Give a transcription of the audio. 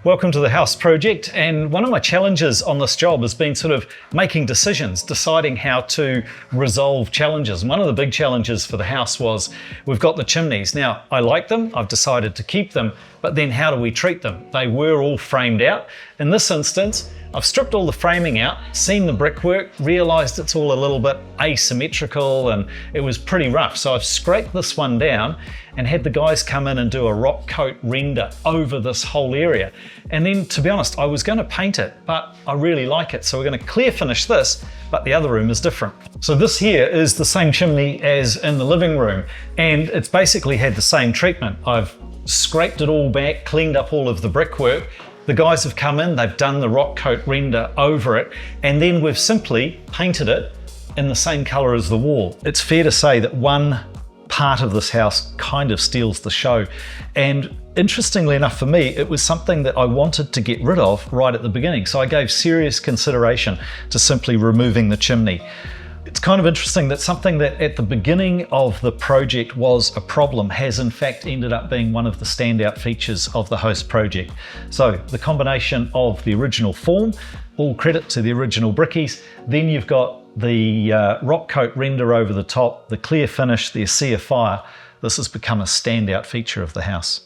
Welcome to the Huis Project, and one of my challenges on this job has been sort of making decisions, deciding how to resolve challenges. And one of the big challenges for the house was we've got the chimneys. Now, I like them, I've decided to keep them, but then how do we treat them? They were all framed out. In this instance, I've stripped all the framing out, seen the brickwork, realised it's all a little bit asymmetrical and it was pretty rough. So I've scraped this one down and had the guys come in and do a Rockcote render over this whole area. And then, to be honest, I was going to paint it, but I really like it. So we're going to clear finish this, but the other room is different. So this here is the same chimney as in the living room, and it's basically had the same treatment. I've scraped it all back, cleaned up all of the brickwork. The guys have come in, they've done the Rockcote render over it, and then we've simply painted it in the same colour as the wall. It's fair to say that one part of this house kind of steals the show. And interestingly enough for me, it was something that I wanted to get rid of right at the beginning. So I gave serious consideration to simply removing the chimney. It's kind of interesting that something that at the beginning of the project was a problem has in fact ended up being one of the standout features of the Huis Project. So the combination of the original form, all credit to the original brickies, then you've got the Rockcote render over the top, the clear finish, the Escea fire. This has become a standout feature of the house.